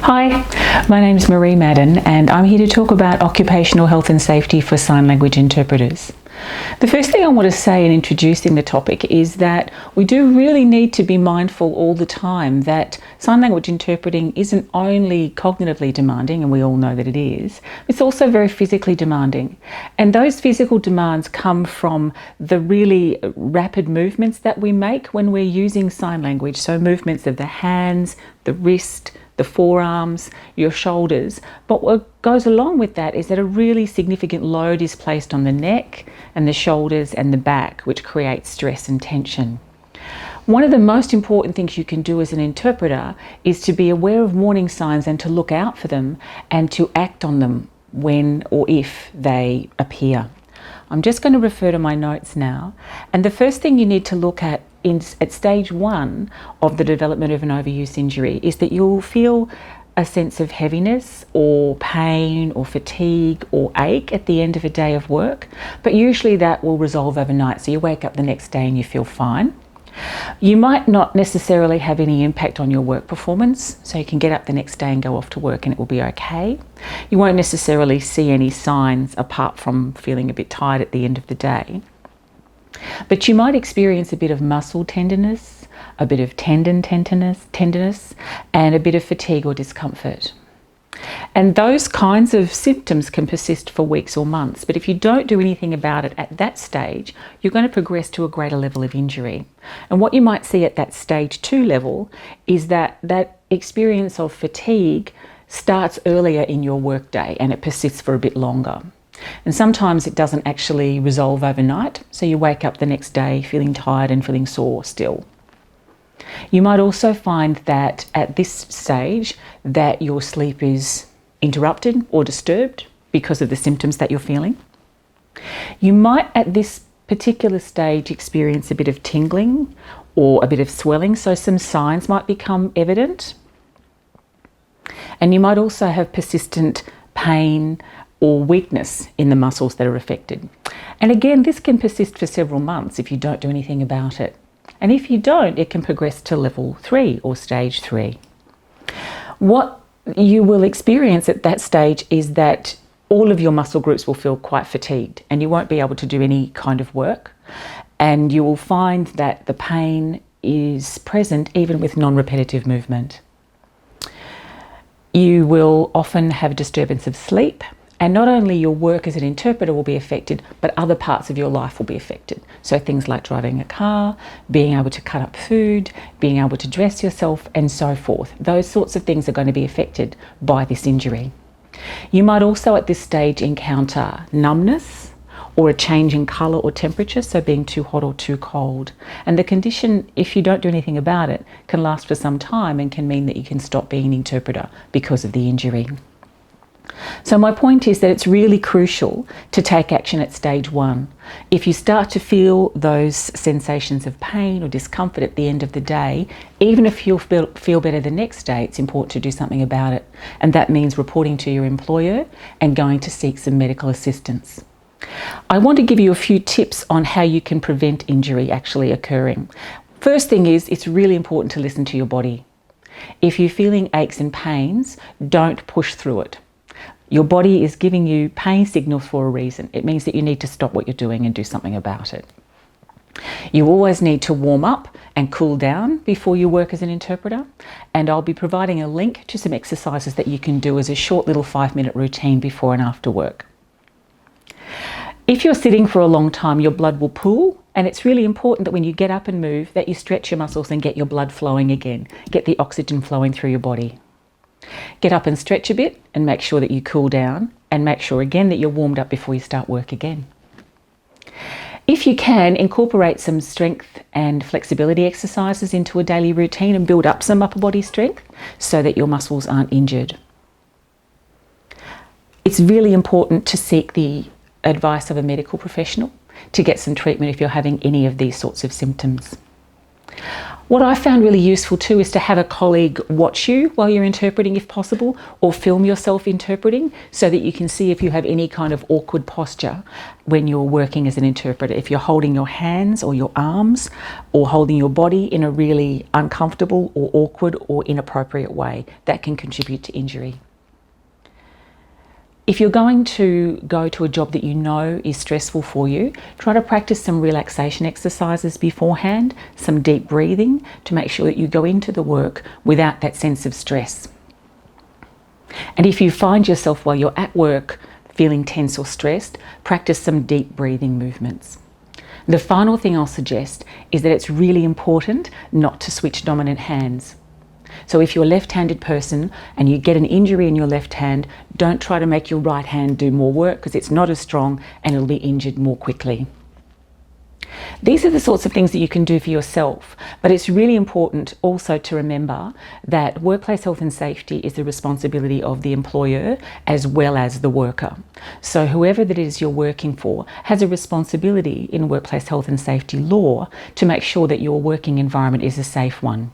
Hi, my name is Marie Madden and I'm here to talk about occupational health and safety for sign language interpreters. The first thing I want to say in introducing the topic is that we do really need to be mindful all the time that sign language interpreting isn't only cognitively demanding, and we all know that it is, it's also very physically demanding. And those physical demands come from the really rapid movements that we make when we're using sign language. So movements of the hands, the wrist, the forearms, your shoulders. But what goes along with that is that a really significant load is placed on the neck and the shoulders and the back, which creates stress and tension. One of the most important things you can do as an interpreter is to be aware of warning signs and to look out for them and to act on them when or if they appear. I'm just going to refer to my notes now. And the first thing you need to look at stage 1 of the development of an overuse injury is that you'll feel a sense of heaviness or pain or fatigue or ache at the end of a day of work, but usually that will resolve overnight. So you wake up the next day and you feel fine. You might not necessarily have any impact on your work performance, so you can get up the next day and go off to work and it will be okay. You won't necessarily see any signs apart from feeling a bit tired at the end of the day. But you might experience a bit of muscle tenderness, a bit of tendon tenderness, and a bit of fatigue or discomfort. And those kinds of symptoms can persist for weeks or months, but if you don't do anything about it at that stage, you're going to progress to a greater level of injury. And what you might see at that stage 2 level is that that experience of fatigue starts earlier in your workday and it persists for a bit longer. And sometimes it doesn't actually resolve overnight, so you wake up the next day feeling tired and feeling sore still. You might also find that at this stage that your sleep is interrupted or disturbed because of the symptoms that you're feeling. You might at this particular stage experience a bit of tingling or a bit of swelling, so some signs might become evident. And you might also have persistent pain or weakness in the muscles that are affected. And again, this can persist for several months if you don't do anything about it. And if you don't, it can progress to level 3 or stage 3. What you will experience at that stage is that all of your muscle groups will feel quite fatigued and you won't be able to do any kind of work. And you will find that the pain is present even with non-repetitive movement. You will often have a disturbance of sleep. And not only your work as an interpreter will be affected, but other parts of your life will be affected. So things like driving a car, being able to cut up food, being able to dress yourself, and so forth. Those sorts of things are going to be affected by this injury. You might also at this stage encounter numbness or a change in colour or temperature, so being too hot or too cold. And the condition, if you don't do anything about it, can last for some time and can mean that you can stop being an interpreter because of the injury. So my point is that it's really crucial to take action at stage 1. If you start to feel those sensations of pain or discomfort at the end of the day, even if you'll feel better the next day, it's important to do something about it. And that means reporting to your employer and going to seek some medical assistance. I want to give you a few tips on how you can prevent injury actually occurring. First thing is, it's really important to listen to your body. If you're feeling aches and pains, don't push through it. Your body is giving you pain signals for a reason. It means that you need to stop what you're doing and do something about it. You always need to warm up and cool down before you work as an interpreter. And I'll be providing a link to some exercises that you can do as a short little 5-minute routine before and after work. If you're sitting for a long time, your blood will pool. And it's really important that when you get up and move, that you stretch your muscles and get your blood flowing again. Get the oxygen flowing through your body. Get up and stretch a bit and make sure that you cool down and make sure again that you're warmed up before you start work again. If you can, incorporate some strength and flexibility exercises into a daily routine and build up some upper body strength so that your muscles aren't injured. It's really important to seek the advice of a medical professional to get some treatment if you're having any of these sorts of symptoms. What I found really useful too is to have a colleague watch you while you're interpreting if possible, or film yourself interpreting so that you can see if you have any kind of awkward posture when you're working as an interpreter. If you're holding your hands or your arms or holding your body in a really uncomfortable or awkward or inappropriate way, that can contribute to injury. If you're going to go to a job that you know is stressful for you, try to practice some relaxation exercises beforehand, some deep breathing to make sure that you go into the work without that sense of stress. And if you find yourself while you're at work feeling tense or stressed, practice some deep breathing movements. The final thing I'll suggest is that it's really important not to switch dominant hands. So if you're a left-handed person and you get an injury in your left hand, don't try to make your right hand do more work because it's not as strong and it'll be injured more quickly. These are the sorts of things that you can do for yourself, but it's really important also to remember that workplace health and safety is the responsibility of the employer as well as the worker. So whoever that is you're working for has a responsibility in workplace health and safety law to make sure that your working environment is a safe one.